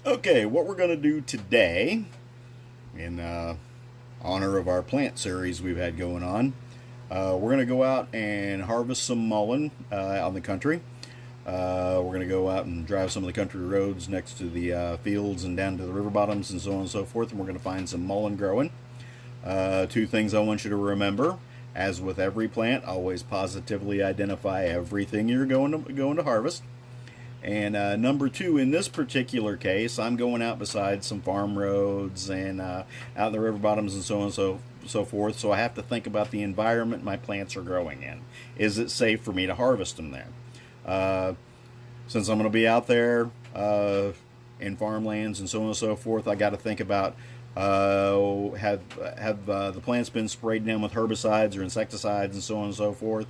Okay, what we're going to do today, in honor of our plant series we've had going on, we're going to go out and harvest some mullen out in the country. We're going to go out and drive some of the country roads next to the fields and down to the river bottoms and so on and so forth, and we're going to find some mullen growing. Two things I want you to remember. As with every plant, always positively identify everything you're going to harvest. And number two, in this particular case, I'm going out beside some farm roads and out in the river bottoms and so on and so forth. So I have to think about the environment my plants are growing in. Is it safe for me to harvest them there? Since I'm going to be out there in farmlands and so on and so forth, I got to think about have the plants been sprayed down with herbicides or insecticides and so on and so forth.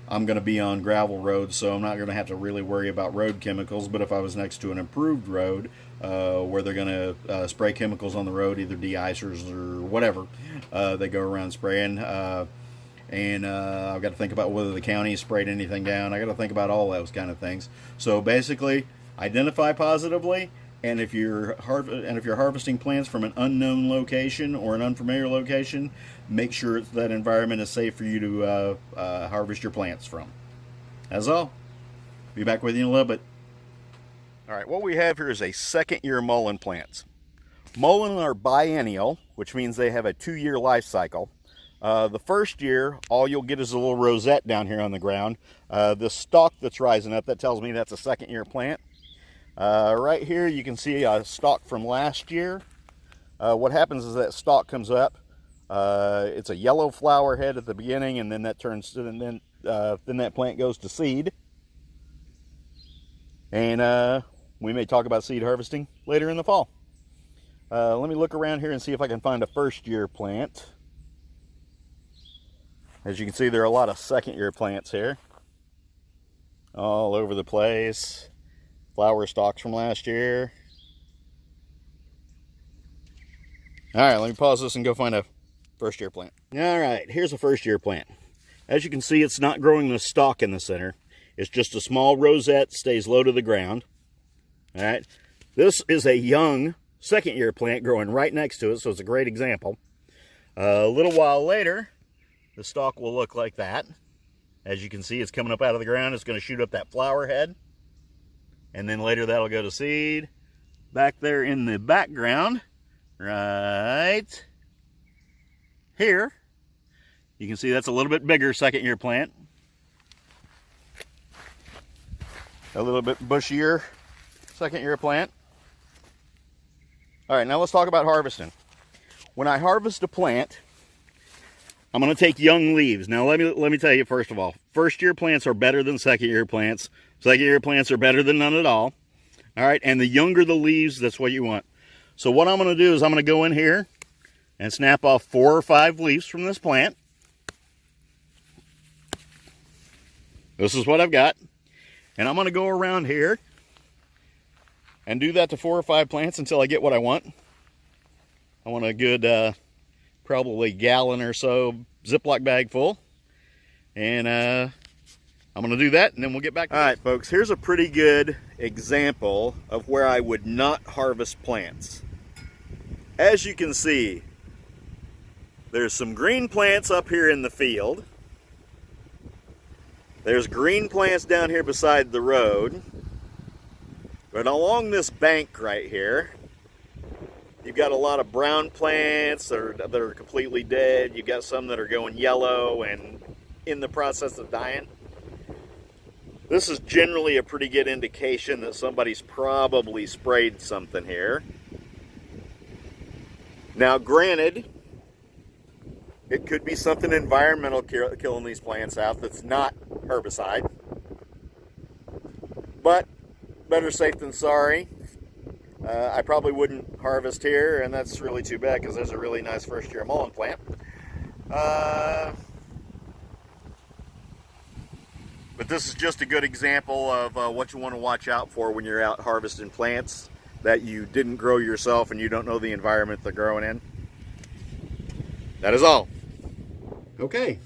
I'm going to be on gravel roads, so I'm not going to have to really worry about road chemicals. But if I was next to an improved road where they're going to spray chemicals on the road, either de-icers or whatever, they go around spraying. And I've got to think about whether the county sprayed anything down. I got to think about all those kind of things. So basically, identify positively. And if you're harvesting plants from an unknown location or an unfamiliar location, make sure that environment is safe for you to harvest your plants from. That's all. Be back with you in a little bit. All right, what we have here is a second-year mullen plants. Mullen are biennial, which means they have a 2-year life cycle. The first year, all you'll get is a little rosette down here on the ground. The stalk that's rising up, that tells me that's a second-year plant. Right here you can see a stalk from last year. What happens is that stalk comes up. It's a yellow flower head at the beginning, and then that then that plant goes to seed. And we may talk about seed harvesting later in the fall. Let me look around here and see if I can find a first-year plant. As you can see, there are a lot of second-year plants here, all over the place. Flower stalks from last year. All right, let me pause this and go find a first-year plant. All right, here's a first-year plant. As you can see, it's not growing the stalk in the center. It's just a small rosette, stays low to the ground. All right, this is a young second-year plant growing right next to it, so it's a great example. A little while later, the stalk will look like that. As you can see, it's coming up out of the ground. It's going to shoot up that flower head. And then later that'll go to seed. Back there in the background, right here, you can see that's a little bit bigger second-year plant. A little bit bushier second-year plant. All right, now let's talk about harvesting. When I harvest a plant, I'm going to take young leaves. Now let me tell you, first of all, first-year plants are better than second-year plants. Second-year plants are better than none at all. All right, and the younger the leaves, that's what you want. So what I'm going to do is I'm going to go in here and snap off 4 or 5 leaves from this plant. This is what I've got. And I'm going to go around here and do that to 4 or 5 plants until I get what I want. I want a good, probably gallon or so Ziploc bag full. And I'm going to do that, and then we'll get back to it. All right, folks, here's a pretty good example of where I would not harvest plants. As you can see, there's some green plants up here in the field. There's green plants down here beside the road. But along this bank right here, you've got a lot of brown plants that are completely dead. You've got some that are going yellow and in the process of dying. This is generally a pretty good indication that somebody's probably sprayed something here. Now, granted, it could be something environmental killing these plants out that's not herbicide. But better safe than sorry. I probably wouldn't harvest here, and that's really too bad because there's a really nice first-year mullen plant. But this is just a good example of what you want to watch out for when you're out harvesting plants that you didn't grow yourself and you don't know the environment they're growing in. That is all. Okay,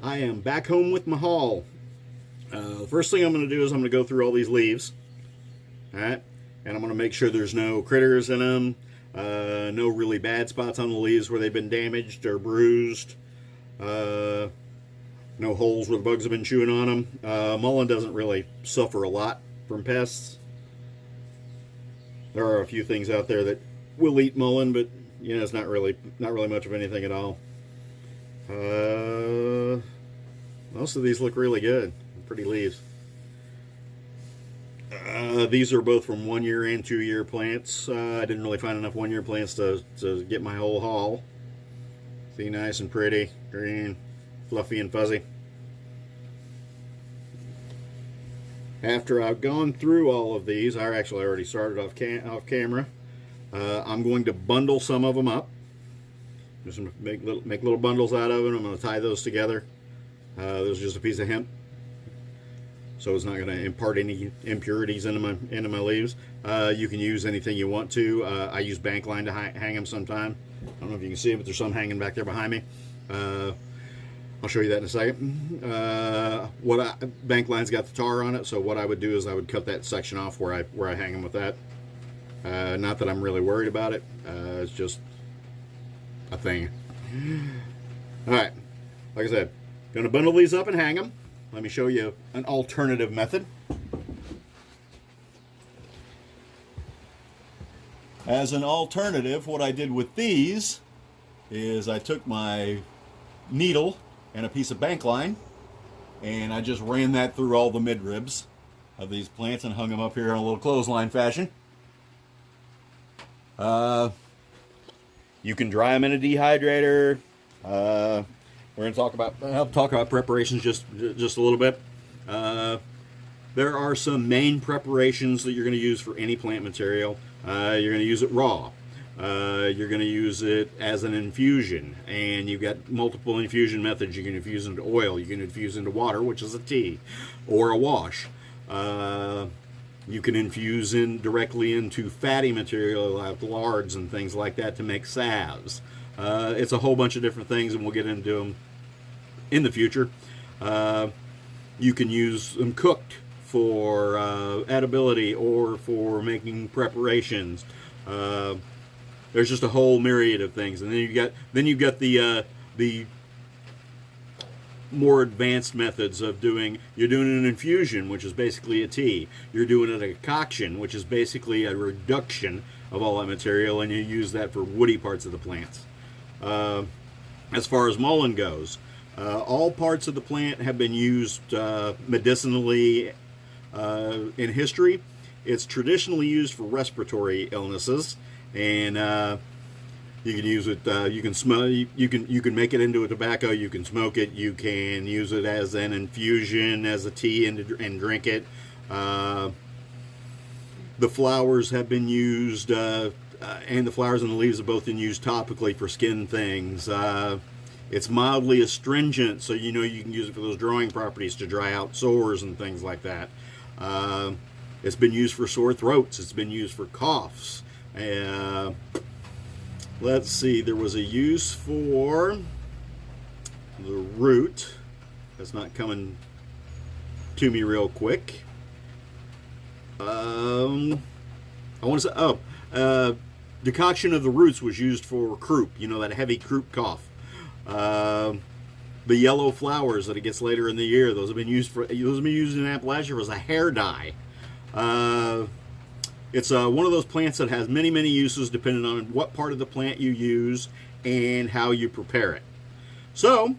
I am back home with my haul. The first thing I'm going to do is I'm going to go through all these leaves. All right, and I'm going to make sure there's no critters in them, no really bad spots on the leaves where they've been damaged or bruised, no holes where the bugs have been chewing on them. Mullen doesn't really suffer a lot from pests. There are a few things out there that will eat mullen, but you know, it's not really much of anything at all. Most of these look really good. Pretty leaves. These are both from 1 year and 2 year plants. I didn't really find enough 1 year plants to get my whole haul. See, nice and pretty, green, fluffy and fuzzy. After I've gone through all of these, I actually already started off camera. I'm going to bundle some of them up. Just make little bundles out of it. I'm going to tie those together. There's just a piece of hemp, so it's not going to impart any impurities into my leaves. You can use anything you want to. I use bank line to hang them sometime. I don't know if you can see it, but there's some hanging back there behind me. I'll show you that in a second. Bank line's got the tar on it, so what I would do is I would cut that section off where I hang them with that. Not that I'm really worried about it. It's just a thing. All right, like I said, gonna bundle these up and hang them. Let me show you an alternative method. As an alternative, what I did with these is I took my needle and a piece of bank line, and I just ran that through all the midribs of these plants and hung them up here in a little clothesline fashion. You can dry them in a dehydrator. We're going to talk about preparations just a little bit. There are some main preparations that you're going to use for any plant material. You're going to use it raw. You're going to use it as an infusion, and you've got multiple infusion methods. You can infuse into oil, you can infuse into water, which is a tea, or a wash. You can infuse directly into fatty material like lards and things like that to make salves. It's a whole bunch of different things, and we'll get into them in the future. You can use them cooked for edibility or for making preparations. There's just a whole myriad of things, and then you've got the more advanced methods of doing. You're doing an infusion, which is basically a tea. You're doing a concoction, which is basically a reduction of all that material, and you use that for woody parts of the plants. As far as mullen goes, all parts of the plant have been used medicinally in history. It's traditionally used for respiratory illnesses, and you can use it. You can smell. You can make it into a tobacco. You can smoke it. You can use it as an infusion, as a tea, and drink it. The flowers have been used, and the flowers and the leaves have both been used topically for skin things. It's mildly astringent, so you know you can use it for those drying properties to dry out sores and things like that. It's been used for sore throats. It's been used for coughs. Let's see, there was a use for the root. That's not coming to me real quick. I want to say, decoction of the roots was used for croup. You know, that heavy croup cough. The yellow flowers that it gets later in the year, those have been used in Appalachia as a hair dye. It's one of those plants that has many, many uses depending on what part of the plant you use and how you prepare it. So,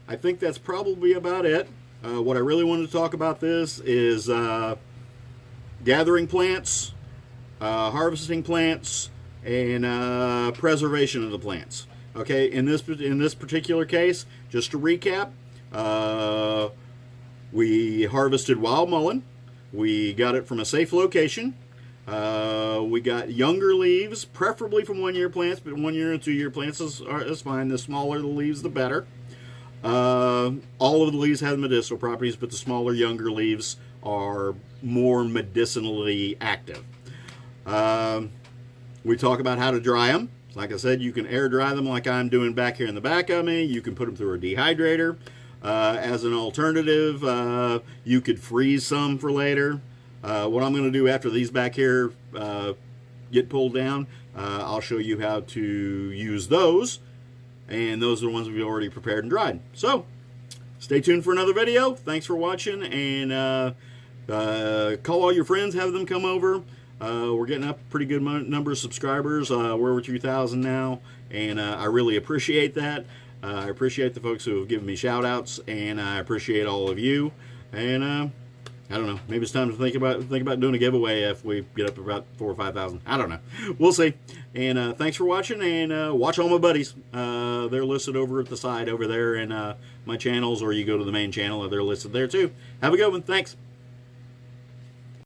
I think that's probably about it. What I really wanted to talk about this is gathering plants, harvesting plants, and preservation of the plants. Okay, in this particular case, just to recap, we harvested wild mullen. We got it from a safe location. We got younger leaves, preferably from 1 year plants, but 1 year and 2 year plants is fine. The smaller the leaves, the better. All of the leaves have medicinal properties, but the smaller, younger leaves are more medicinally active. We talk about how to dry them. Like I said, you can air dry them like I'm doing back here in the back of me. You can put them through a dehydrator. As an alternative, you could freeze some for later. What I'm going to do after these back here get pulled down, I'll show you how to use those, and those are the ones we've already prepared and dried. So stay tuned for another video. Thanks for watching, and call all your friends, have them come over. We're getting up a pretty good number of subscribers. We're over 2,000 now, and I really appreciate that. I appreciate the folks who have given me shout outs, and I appreciate all of you. And I don't know, maybe it's time to think about doing a giveaway if we get up to about 4,000 or 5,000. I don't know, we'll see. And thanks for watching, and watch all my buddies. They're listed over at the side over there in my channels, or you go to the main channel, they're listed there too. Have a good one. Thanks.